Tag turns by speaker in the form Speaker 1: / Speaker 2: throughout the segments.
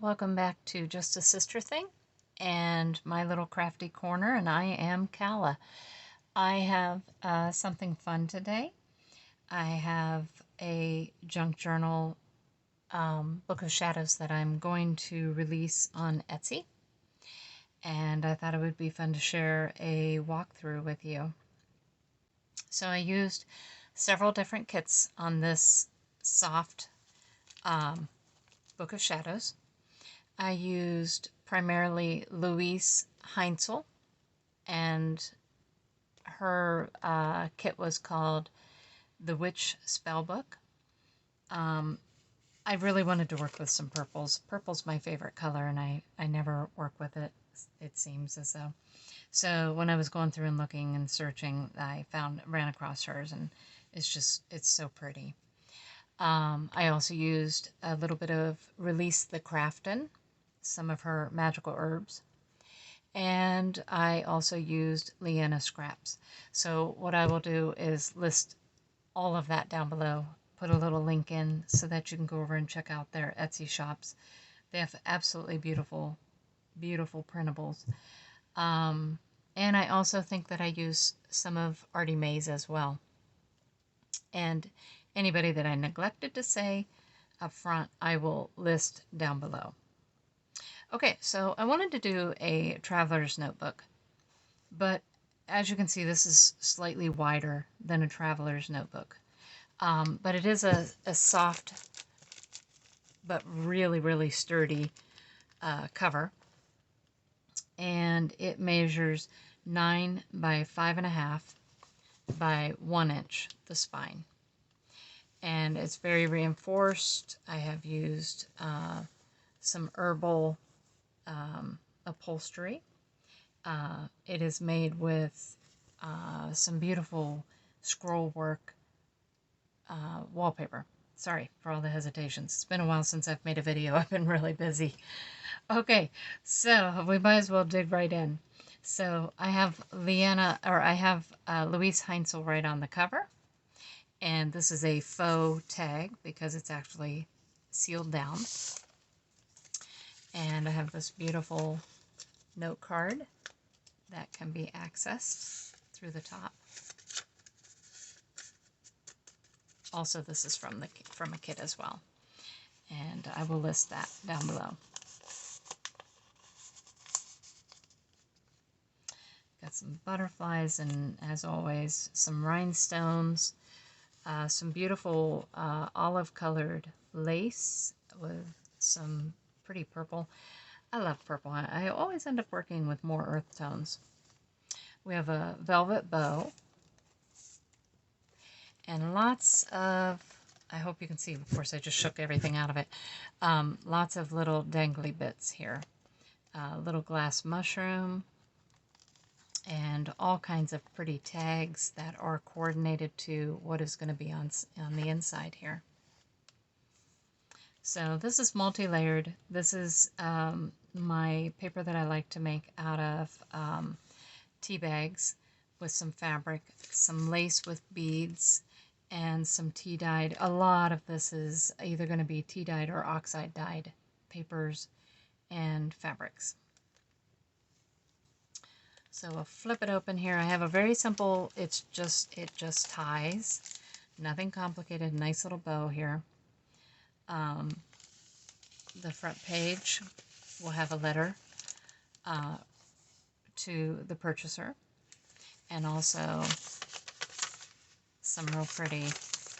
Speaker 1: Welcome back to Just a Sister Thing and my little crafty corner, and I am Kala. I have something fun today. I have a junk journal book of shadows that I'm going to release on Etsy, and I thought it would be fun to share a walkthrough with you. So I used several different kits on this soft book of shadows. I used primarily Louise Heinzl, and her kit was called The Witch Spellbook. I really wanted to work with some purples. Purple's my favorite color, and I never work with it, it seems as though. So when I was going through and looking and searching, I ran across hers, and it's so pretty. I also used a little bit of Release the Craftin', some of her magical herbs, and I also used Liana Scraps. So what I will do is list all of that down below, put a little link in so that you can go over and check out their Etsy shops. They have absolutely beautiful, beautiful printables. And I also think that I use some of Artie Mae's as well. And anybody that I neglected to say up front, I will list down below. Okay, so I wanted to do a traveler's notebook, but as you can see, this is slightly wider than a traveler's notebook. But it is a soft but really, really sturdy cover, and it measures 9 by 5.5 by 1 inch, the spine. And it's very reinforced. I have used some herbal upholstery. It is made with some beautiful scroll work wallpaper. Sorry for all the hesitations. It's been a while since I've made a video. I've been really busy. Okay, so we might as well dig right in. So I have Louise Heinzl right on the cover. And this is a faux tag because it's actually sealed down. And I have this beautiful note card that can be accessed through the top. Also, this is from a kit as well, and I will list that down below. Got some butterflies and, as always, some rhinestones, some beautiful olive-colored lace with some pretty purple. I love purple. I always end up working with more earth tones. We have a velvet bow and lots of, I hope you can see, of course I just shook everything out of it, lots of little dangly bits here. Little glass mushroom and all kinds of pretty tags that are coordinated to what is going to be on the inside here. So this is multi-layered. This is my paper that I like to make out of tea bags with some fabric, some lace with beads, and some tea dyed. A lot of this is either going to be tea dyed or oxide dyed papers and fabrics. So I'll flip it open here. I have a very simple, it just ties. Nothing complicated, nice little bow here. The front page will have a letter to the purchaser, and also some real pretty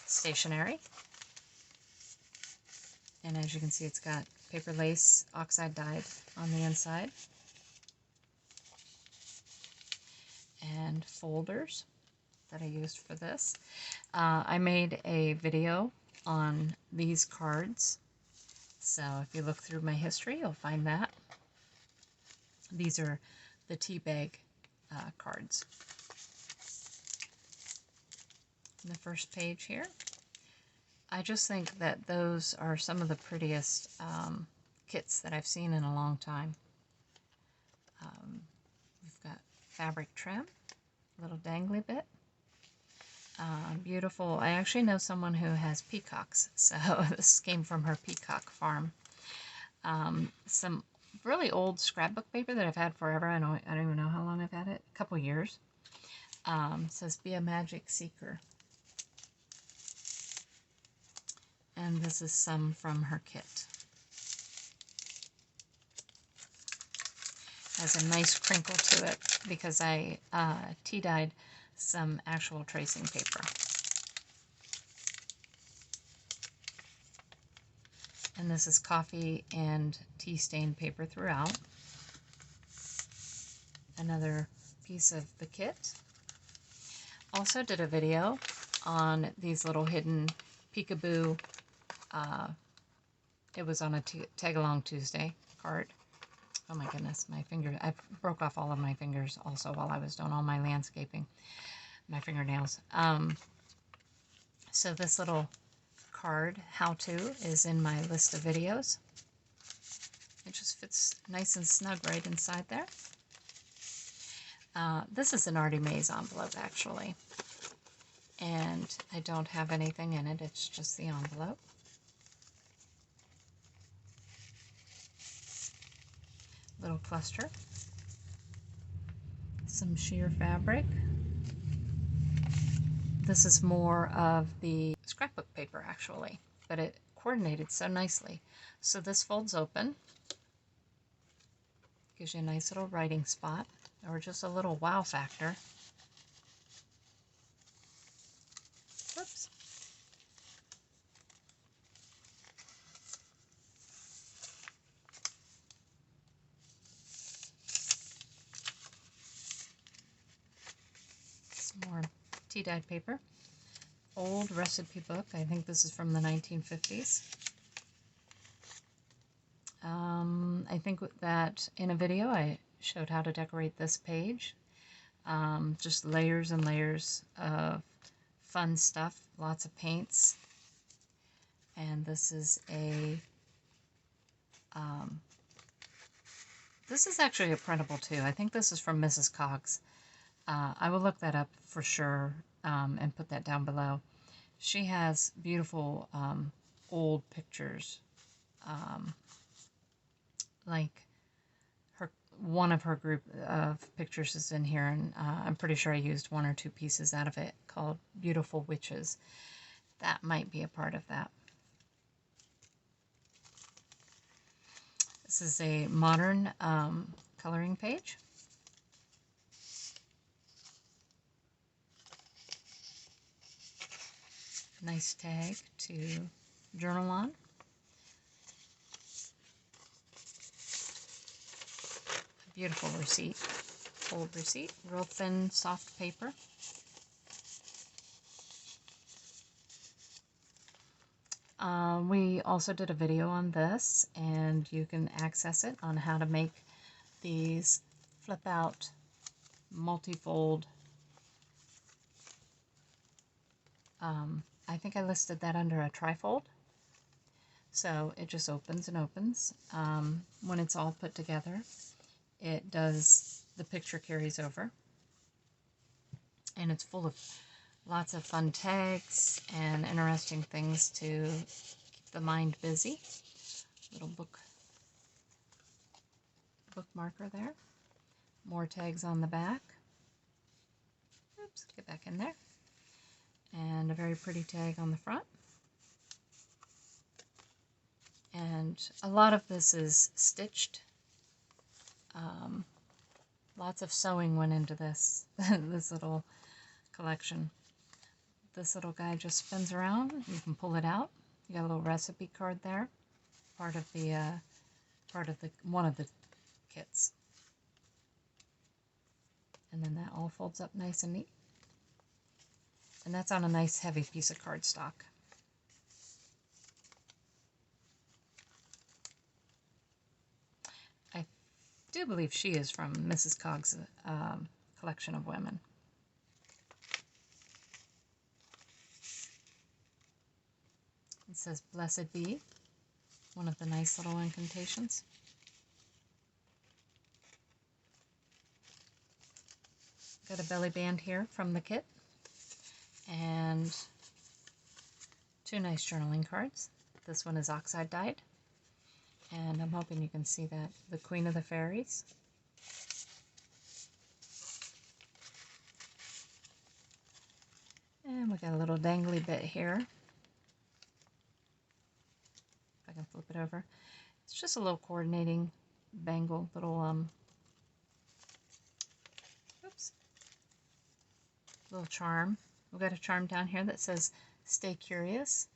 Speaker 1: stationery. And as you can see, it's got paper lace, oxide dyed on the inside, and folders that I used for this. I made a video on these cards, so if you look through my history, you'll find that. These are the tea bag cards. The first page here. I just think that those are some of the prettiest kits that I've seen in a long time. We've got fabric trim, little dangly bit. Beautiful. I actually know someone who has peacocks, so this came from her peacock farm. some really old scrapbook paper that I've had forever. I don't even know how long I've had it. A couple years. It says "Be a Magic Seeker," and this is some from her kit. Has a nice crinkle to it because I tea dyed some actual tracing paper. And this is coffee and tea stained paper throughout. Another piece of the kit. Also did a video on these little hidden peekaboo. It was on a Tag-Along Tuesday card. Oh my goodness, my finger. I broke off all of my fingers also while I was doing all my landscaping. My fingernails. So this little card how-to is in my list of videos. It just fits nice and snug right inside there. This is an Artie Mays envelope actually, and I don't have anything in it, it's just the envelope. Little cluster, some sheer fabric. This is more of the scrapbook paper actually, but it coordinated so nicely. So this folds open, gives you a nice little writing spot, or just a little wow factor. Whoops. Some more tea-dyed paper. Old recipe book. I think this is from the 1950s. I think that in a video I showed how to decorate this page. Just layers and layers of fun stuff, lots of paints. And this is this is actually a printable too. I think this is from Mrs. Cogs. I will look that up for sure and put that down below. She has beautiful old pictures. Like one of her group of pictures is in here, and I'm pretty sure I used one or two pieces out of it called Beautiful Witches. That might be a part of that. This is a modern coloring page. Nice tag to journal on. Beautiful receipt, old receipt, real thin, soft paper. We also did a video on this, and you can access it on how to make these flip out multifold. I think I listed that under a trifold. So it just opens and opens. When it's all put together, it does, the picture carries over, and it's full of lots of fun tags and interesting things to keep the mind busy. Little bookmarker there. More tags on the back. Oops, get back in there. And a very pretty tag on the front. And a lot of this is stitched. Lots of sewing went into this, this little collection. This little guy just spins around. You can pull it out. You got a little recipe card there. Part of the one of the kits. And then that all folds up nice and neat. And that's on a nice heavy piece of cardstock. I do believe she is from Mrs. Cogs' collection of women. It says Blessed Be, one of the nice little incantations. Got a belly band here from the kit, and two nice journaling cards. This one is oxide dyed, And I'm hoping you can see that. The Queen of the Fairies. And we got a little dangly bit here. If I can flip it over. It's just a little coordinating bangle, little little charm. We've got a charm down here that says "Stay Curious."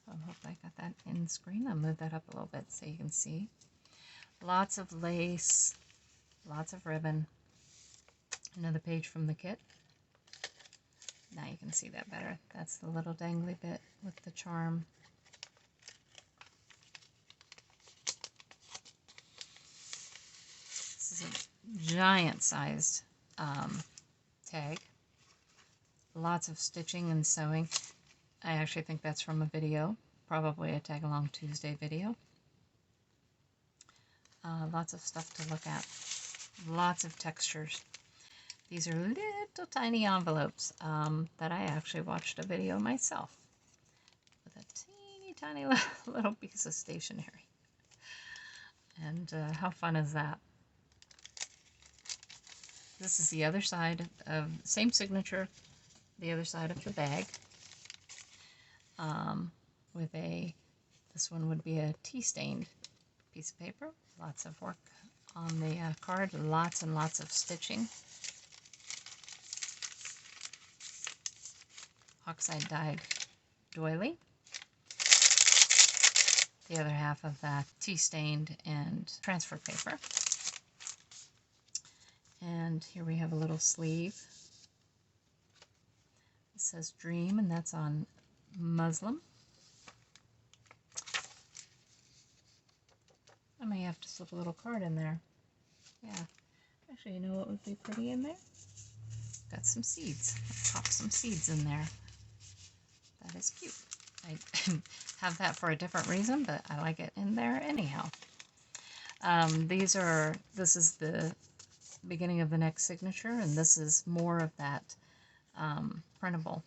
Speaker 1: I hope I got that in screen. I'll move that up a little bit so you can see. Lots of lace, lots of ribbon. Another page from the kit. Now you can see that better. That's the little dangly bit with the charm. This is a giant-sized tag. Lots of stitching and sewing. I actually think that's from a video, probably a Tag Along Tuesday video. Lots of stuff to look at. Lots of textures. These are little tiny envelopes that I actually watched a video myself with a teeny tiny little piece of stationery. And how fun is that? This is the other side of, same signature, the other side of the bag. With this one would be a tea-stained piece of paper. Lots of work on the card, lots and lots of stitching. Oxide dyed doily. The other half of that tea-stained and transfer paper. And here we have a little sleeve. It says Dream, and that's on muslin. I may have to slip a little card in there. Yeah. Actually, you know what would be pretty in there? Got some seeds. Let's pop some seeds in there. That is cute. I have that for a different reason, but I like it in there anyhow. This is the beginning of the next signature, and this is more of that printable.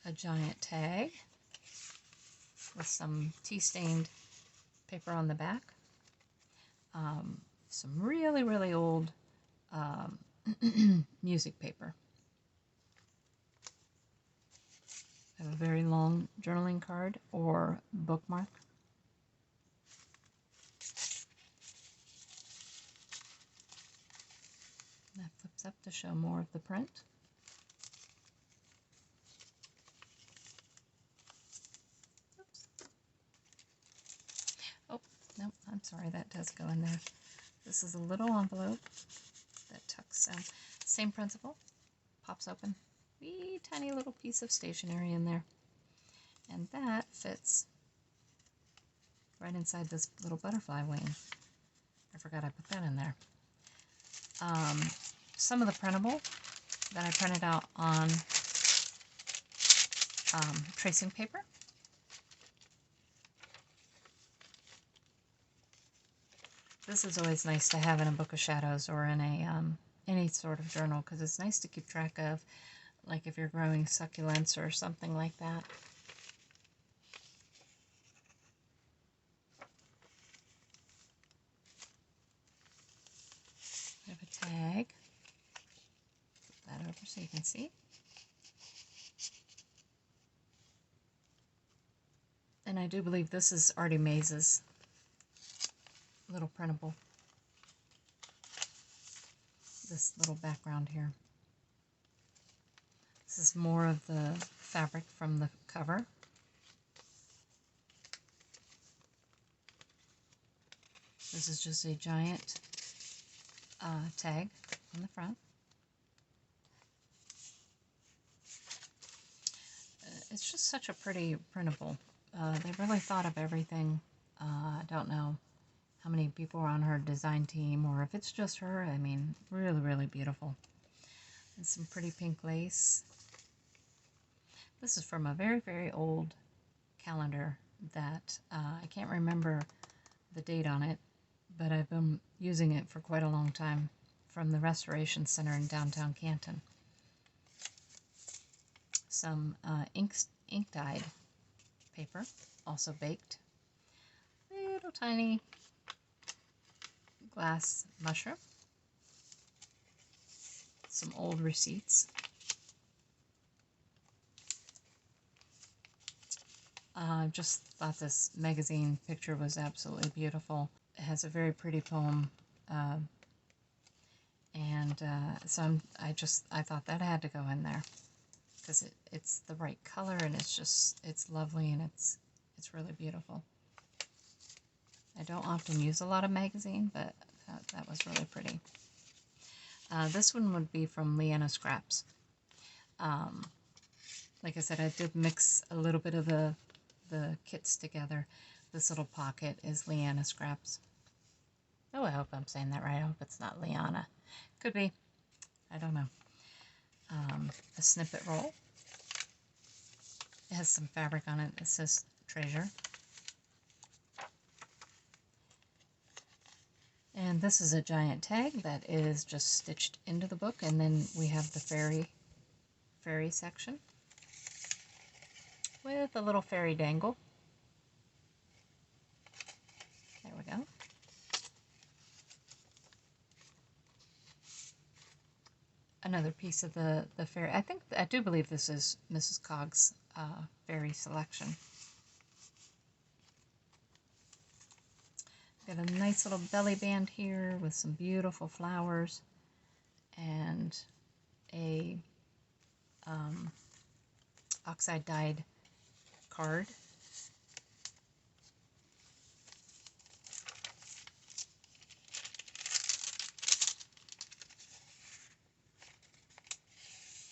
Speaker 1: A giant tag with some tea-stained paper on the back. Some really, really old music paper. I have a very long journaling card or bookmark. And that flips up to show more of the print. Oops. Oh, no, I'm sorry, that does go in there. This is a little envelope that tucks, same principle, pops open. Wee tiny little piece of stationery in there. And that fits right inside this little butterfly wing. I forgot I put that in there. Some of the printable that I printed out on tracing paper. This is always nice to have in a book of shadows or in a any sort of journal, because it's nice to keep track of, like if you're growing succulents or something like that. We have a tag. Flip that over so you can see. And I do believe this is Artie Maze's little printable. This little background here. This is more of the fabric from the cover. This is just a giant tag on the front. It's just such a pretty printable. They really thought of everything. I don't know how many people are on her design team, or if it's just her. I mean, really, really beautiful. And some pretty pink lace. This is from a very, very old calendar that I can't remember the date on it, but I've been using it for quite a long time, from the Restoration Center in downtown Canton. Some ink dyed paper, also baked. Little tiny glass mushroom. Some old receipts. Just thought this magazine picture was absolutely beautiful. It has a very pretty poem, so I thought that had to go in there because it's the right color and it's lovely and it's really beautiful. I don't often use a lot of magazine, but that was really pretty. This one would be from Liana Scraps. Like I said, I did mix a little bit of the kits together. This little pocket is Liana Scraps. Oh, I hope I'm saying that right. I hope it's not Liana. Could be. I don't know. A snippet roll. It has some fabric on it. It says treasure. And this is a giant tag that is just stitched into the book, and then we have the fairy section with a little fairy dangle. There we go. Another piece of the fairy. I do believe this is Mrs. Cogg's fairy selection. Got a nice little belly band here with some beautiful flowers and a oxide dyed card.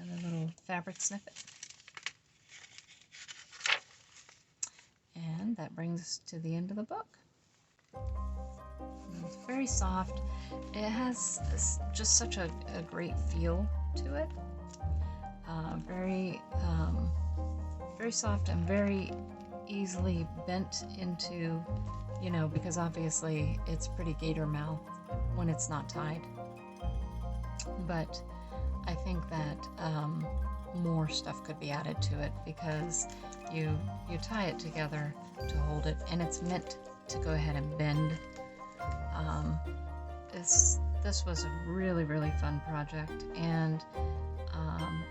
Speaker 1: And a little fabric snippet. And that brings us to the end of the book. It's very soft. It has just such a great feel to it. Very soft and very easily bent into, because obviously it's pretty gator mouth when it's not tied. But I think that more stuff could be added to it because you tie it together to hold it, and it's meant to go ahead and bend. This was a really, really fun project, and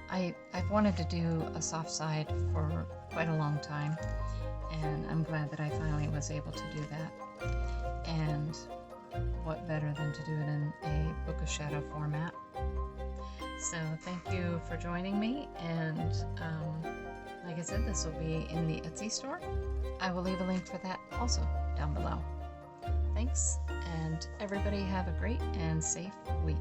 Speaker 1: I've wanted to do a soft side for quite a long time, and I'm glad that I finally was able to do that. And what better than to do it in a Book of Shadow format. So thank you for joining me, and like I said, this will be in the Etsy store. I will leave a link for that also down below. Thanks, and everybody have a great and safe week.